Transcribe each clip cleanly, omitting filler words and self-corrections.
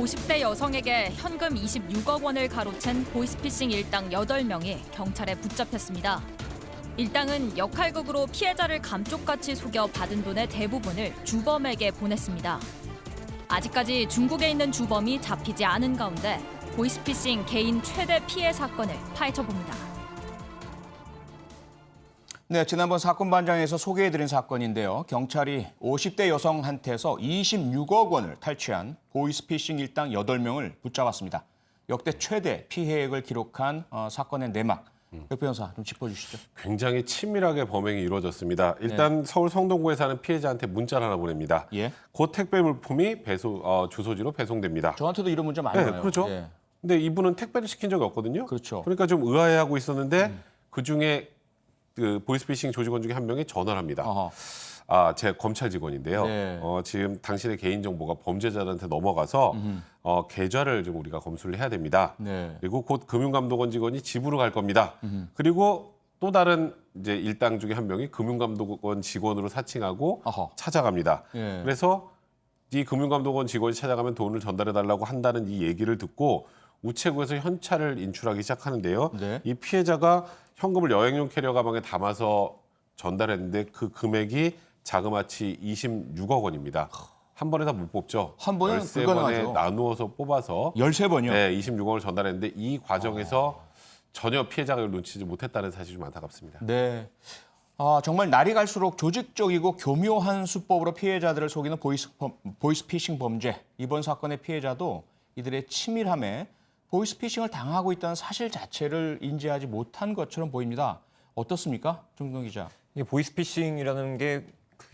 50대 여성에게 현금 26억 원을 가로챈 보이스피싱 일당 8명이 경찰에 붙잡혔습니다. 일당은 역할극으로 피해자를 감쪽같이 속여 받은 돈의 대부분을 주범에게 보냈습니다. 아직까지 중국에 있는 주범이 잡히지 않은 가운데 보이스피싱 개인 최대 피해 사건을 파헤쳐봅니다. 네, 지난번 사건 반장에서 소개해드린 사건인데요. 경찰이 50대 여성한테서 26억 원을 탈취한 보이스피싱 일당 8명을 붙잡았습니다. 역대 최대 피해액을 기록한 사건의 내막. 백 변호사 좀 짚어주시죠. 굉장히 치밀하게 범행이 이루어졌습니다. 일단 서울 성동구에 사는 피해자한테 문자를 하나 보냅니다. 예. 곧 택배 물품이 주소지로 배송됩니다. 저한테도 이런 문자 많이 와요. 그렇죠. 예. 근데 이분은 택배를 시킨 적이 없거든요. 그렇죠. 그러니까 좀 의아해하고 있었는데 그중에 그 보이스피싱 조직원 중에 한 명이 전화를 합니다. 제 검찰 직원인데요. 네. 지금 당신의 개인정보가 범죄자들한테 넘어가서 계좌를 좀 우리가 검수를 해야 됩니다. 네. 그리고 곧 금융감독원 직원이 집으로 갈 겁니다. 그리고 또 다른 이제 일당 중에 한 명이 금융감독원 직원으로 사칭하고 찾아갑니다. 예. 그래서 이 금융감독원 직원이 찾아가면 돈을 전달해달라고 한다는 이 얘기를 듣고 우체국에서 현찰을 인출하기 시작하는데요. 네. 이 피해자가 현금을 여행용 캐리어 가방에 담아서 전달했는데 그 금액이 자그마치 26억 원입니다. 한 번에 다 못 뽑죠. 한 번은 13번에 불가능하죠. 나누어서 뽑아서 13번이요? 네, 26억을 전달했는데 이 과정에서 전혀 피해자가 이걸 놓치지 못했다는 사실이 좀 안타깝습니다. 네. 정말 날이 갈수록 조직적이고 교묘한 수법으로 피해자들을 속이는 보이스피싱 범죄. 이번 사건의 피해자도 이들의 치밀함에 보이스피싱을 당하고 있다는 사실 자체를 인지하지 못한 것처럼 보입니다. 어떻습니까? 정동 기자. 이게 보이스피싱이라는 게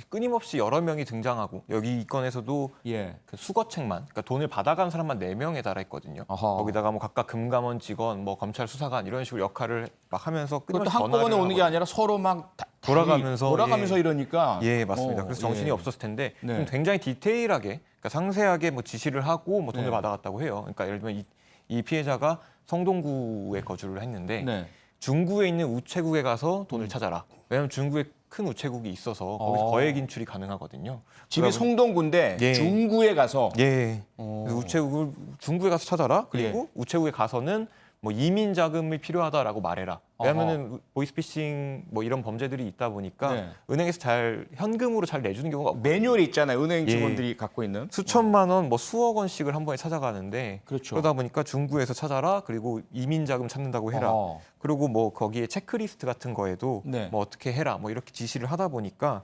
끊임없이 여러 명이 등장하고 여기 이 건에서도 예. 그 수거책만, 그러니까 돈을 받아간 사람만 4명에 달했거든요. 어허. 거기다가 뭐 각각 금감원 직원, 뭐 검찰 수사관 이런 식으로 역할을 막 하면서 그것도 끊임없이 한꺼번에 전화를 오는 게 하고 아니라 서로 막 돌아가면서 예. 이러니까. 예, 맞습니다. 그래서 정신이 예. 없었을 텐데 네. 좀 굉장히 디테일하게, 그러니까 상세하게 뭐 지시를 하고 뭐 돈을 네. 받아갔다고 해요. 그러니까 예를 들면 이 피해자가 성동구에 거주를 했는데 네. 중구에 있는 우체국에 가서 돈을 찾아라. 왜냐하면 중구에 큰 우체국이 있어서 거기서 거액 인출이 가능하거든요. 집이 송동구인데 예. 중구에 가서 예. 그래서 우체국을 중구에 가서 찾아라. 그리고 우체국에 가서는 뭐 이민 자금이 필요하다라고 말해라. 왜냐하면은 보이스피싱 뭐 이런 범죄들이 있다 보니까 네. 은행에서 잘 현금으로 잘 내주는 경우가 매뉴얼이 있잖아요. 은행 예. 직원들이 갖고 있는. 수천만 원, 뭐 수억 원씩을 한 번에 찾아가는데 그렇죠. 그러다 보니까 중구에서 찾아라. 그리고 이민 자금 찾는다고 해라. 그리고 뭐 거기에 체크리스트 같은 거에도 네. 뭐 어떻게 해라. 뭐 이렇게 지시를 하다 보니까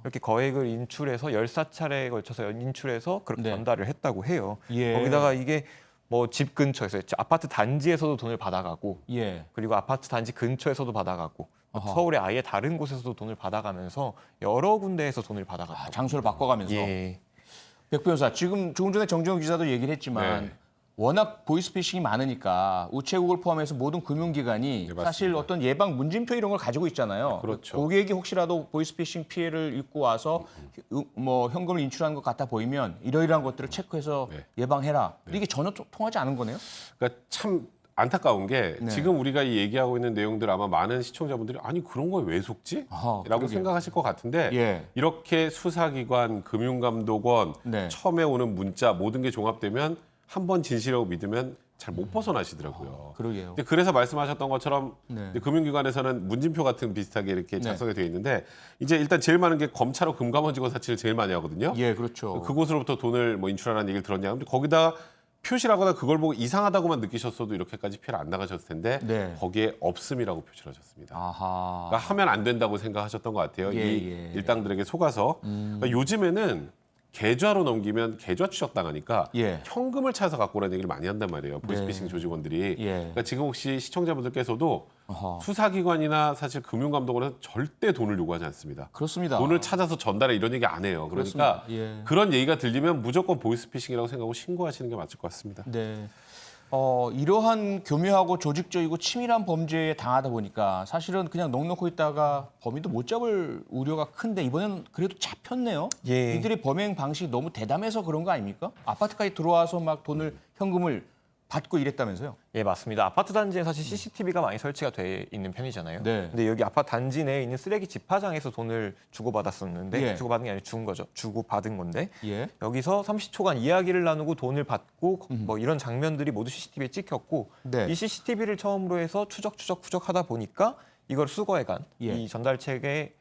이렇게 거액을 인출해서 14차례에 걸쳐서 인출해서 그렇게 네. 전달을 했다고 해요. 예. 거기다가 이게 뭐 집 근처에서 아파트 단지에서도 돈을 받아가고 예. 그리고 아파트 단지 근처에서도 받아가고 아하. 서울의 아예 다른 곳에서도 돈을 받아가면서 여러 군데에서 돈을 받아갔다고. 장소를 바꿔가면서. 예. 백 변호사, 지금 조금 전에 정재훈 기자도 얘기를 했지만 네. 워낙 보이스피싱이 많으니까 우체국을 포함해서 모든 금융기관이 네, 맞습니다. 사실 어떤 예방 문진표 이런 걸 가지고 있잖아요. 그렇죠. 고객이 혹시라도 보이스피싱 피해를 입고 와서 뭐 현금을 인출하는 것 같아 보이면 이러이러한 것들을 체크해서 네. 예방해라. 이게 전혀 통하지 않은 거네요. 그러니까 참 안타까운 게 네. 지금 우리가 이 얘기하고 있는 내용들 아마 많은 시청자분들이 아니 그런 거에 왜 속지? 아하, 라고 그러게요. 생각하실 것 같은데 예. 이렇게 수사기관, 금융감독원 네. 처음에 오는 문자 모든 게 종합되면 한 번 진실이라고 믿으면 잘 못 벗어나시더라고요. 그러게요. 근데 그래서 말씀하셨던 것처럼 네. 이제 금융기관에서는 문진표 같은 비슷하게 이렇게 네. 작성이 되어 있는데 이제 일단 제일 많은 게 검찰하고 금감원 직원 사치를 제일 많이 하거든요. 예, 그렇죠. 그곳으로부터 돈을 뭐 인출하라는 얘기를 들었냐. 근데 거기다 표시를 하거나 그걸 보고 이상하다고만 느끼셨어도 이렇게까지 피해를 안 나가셨을 텐데 네. 거기에 없음이라고 표시를 하셨습니다. 아하. 그러니까 하면 안 된다고 생각하셨던 것 같아요. 예, 이 예. 일당들에게 속아서. 그러니까 요즘에는 계좌로 넘기면 계좌 추적당하니까 예. 현금을 찾아서 갖고 오라는 얘기를 많이 한단 말이에요. 보이스피싱 조직원들이. 예. 그러니까 지금 혹시 시청자분들께서도 아하. 수사기관이나 사실 금융감독원은 절대 돈을 요구하지 않습니다. 그렇습니다. 돈을 찾아서 전달해 이런 얘기 안 해요. 그러니까 그렇습니다. 예. 그런 얘기가 들리면 무조건 보이스피싱이라고 생각하고 신고하시는 게 맞을 것 같습니다. 네. 이러한 교묘하고 조직적이고 치밀한 범죄에 당하다 보니까 사실은 그냥 넋놓고 있다가 범인도 못 잡을 우려가 큰데 이번에는 그래도 잡혔네요. 예. 이들의 범행 방식이 너무 대담해서 그런 거 아닙니까? 아파트까지 들어와서 막 돈을 현금을 받고 이랬다면서요? 예, 맞습니다. 아파트 단지에 사실 CCTV가 많이 설치가 돼 있는 편이잖아요. 네. 근데 여기 아파트 단지 내에 있는 쓰레기 집화장에서 돈을 주고받았었는데 예. 주고받은 게 아니라 준 거죠. 주고받은 건데 예. 여기서 30초간 이야기를 나누고 돈을 받고 뭐 이런 장면들이 모두 CCTV에 찍혔고 네. 이 CCTV를 처음으로 해서 추적하다 보니까 이걸 수거해간 예. 이 전달책의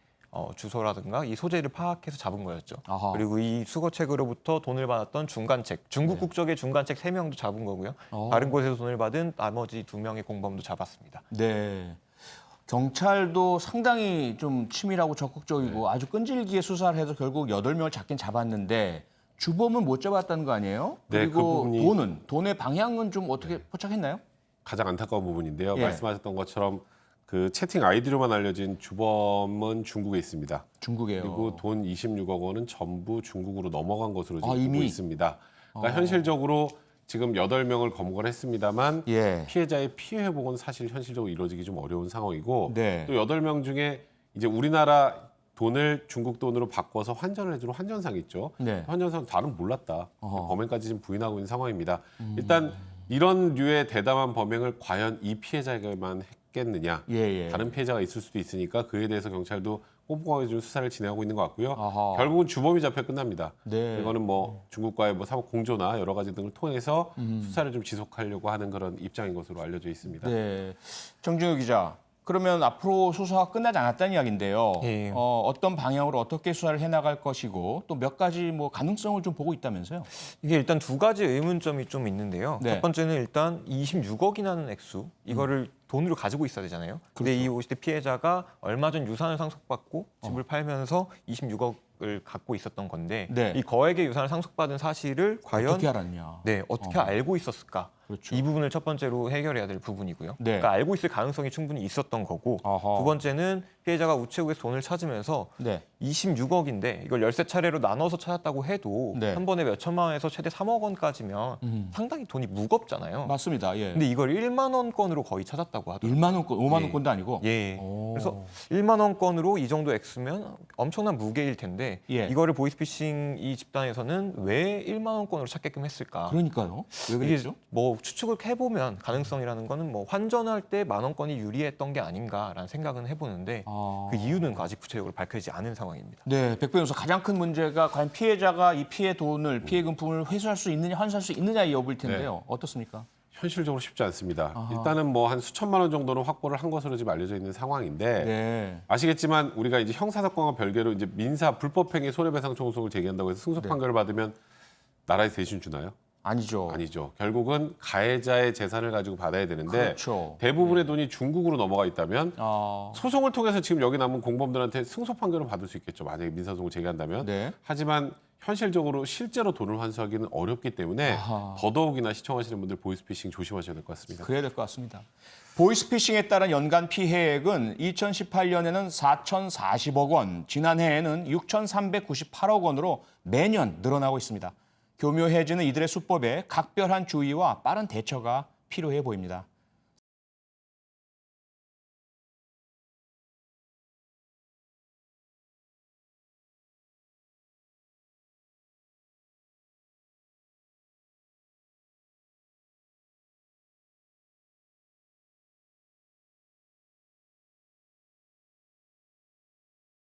주소라든가 이 소재를 파악해서 잡은 거였죠. 아하. 그리고 이 수거책으로부터 돈을 받았던 중간책, 중국 국적의 중간책 3명도 잡은 거고요. 다른 곳에서 돈을 받은 나머지 2명의 공범도 잡았습니다. 네. 경찰도 상당히 좀 치밀하고 적극적이고 아주 끈질기게 수사를 해서 결국 8명을 잡긴 잡았는데 주범은 못 잡았다는 거 아니에요? 네, 그리고 그 부분이- 돈의 방향은 좀 어떻게 포착했나요? 가장 안타까운 부분인데요. 예. 말씀하셨던 것처럼 그 채팅 아이디로만 알려진 주범은 중국에 있습니다. 중국이에요. 그리고 돈 26억 원은 전부 중국으로 넘어간 것으로 지금 이미? 보고 있습니다. 그러니까 현실적으로 지금 8명을 검거를 했습니다만 예. 피해자의 피해 회복은 사실 현실적으로 이루어지기 좀 어려운 상황이고 네. 또 8명 중에 이제 우리나라 돈을 중국 돈으로 바꿔서 환전을 해주는 환전상 있죠. 네. 환전상 다른 몰랐다. 어허. 범행까지 지금 부인하고 있는 상황입니다. 일단 이런 류의 대담한 범행을 과연 이 피해자에게만 했겠느냐. 예. 다른 피해자가 있을 수도 있으니까 그에 대해서 경찰도 꼼꼼하게 좀 수사를 진행하고 있는 것 같고요. 아하. 결국은 주범이 잡혀 끝납니다. 네. 이거는 뭐 중국과의 뭐 사법 공조나 여러 가지 등을 통해서 수사를 좀 지속하려고 하는 그런 입장인 것으로 알려져 있습니다. 네. 정준호 기자. 그러면 앞으로 수사가 끝나지 않았다는 이야기인데요. 예. 어떤 방향으로 어떻게 수사를 해나갈 것이고 또 몇 가지 뭐 가능성을 좀 보고 있다면서요? 이게 일단 두 가지 의문점이 좀 있는데요. 네. 첫 번째는 일단 26억이라는 액수 이거를 돈으로 가지고 있어야 되잖아요. 근데 이 50대 피해자가 얼마 전 유산을 상속받고 집을 팔면서 26억을 갖고 있었던 건데 네. 이 거액의 유산을 상속받은 사실을 과연 어떻게 알았냐? 어떻게 알고 있었을까? 그렇죠. 이 부분을 첫 번째로 해결해야 될 부분이고요. 네. 그러니까 알고 있을 가능성이 충분히 있었던 거고 어허. 두 번째는 피해자가 우체국에서 돈을 찾으면서 네. 26억인데 이걸 13차례로 나눠서 찾았다고 해도 네. 한 번에 몇 천만 원에서 최대 3억 원까지면 상당히 돈이 무겁잖아요. 맞습니다. 예. 근데 이걸 1만 원권으로 거의 찾았다고 하더라고요. 1만 원권, 5만 예. 원권도 아니고. 예. 오. 그래서 1만 원권으로 이 정도 액수면 엄청난 무게일 텐데 예. 이거를 보이스피싱 이 집단에서는 왜 1만 원권으로 찾게끔 했을까? 그러니까요. 왜 이게 그랬죠? 뭐 추측을 해보면 가능성이라는 거는 뭐 환전할 때 1만 원권이 유리했던 게 아닌가라는 생각은 해보는데 아. 그 이유는 아직 구체적으로 밝혀지지 않은 상황입니다. 네, 백 변호사 가장 큰 문제가 과연 피해자가 이 피해 돈을 피해 금품을 회수할 수 있느냐, 환수할 수 있느냐 이 여부일 텐데요. 어떻습니까? 현실적으로 쉽지 않습니다. 일단은 뭐 한 수천만 원 정도는 확보를 한 것으로 지금 알려져 있는 상황인데 네. 아시겠지만 우리가 이제 형사사건과 별개로 이제 민사 불법행위 손해배상 청구송을 제기한다고 해서 승소 판결을 받으면 나라에서 대신 주나요? 아니죠. 아니죠. 결국은 가해자의 재산을 가지고 받아야 되는데 그렇죠. 대부분의 돈이 중국으로 넘어가 있다면 아, 소송을 통해서 지금 여기 남은 공범들한테 승소 판결을 받을 수 있겠죠. 만약에 민사소송을 제기한다면. 네. 하지만 현실적으로 실제로 돈을 환수하기는 어렵기 때문에 아하. 더더욱이나 시청하시는 분들 보이스피싱 조심하셔야 될 것 같습니다. 그래야 될 것 같습니다. 보이스피싱에 따른 연간 피해액은 2018년에는 4,040억 원, 지난해에는 6,398억 원으로 매년 늘어나고 있습니다. 교묘해지는 이들의 수법에 각별한 주의와 빠른 대처가 필요해 보입니다.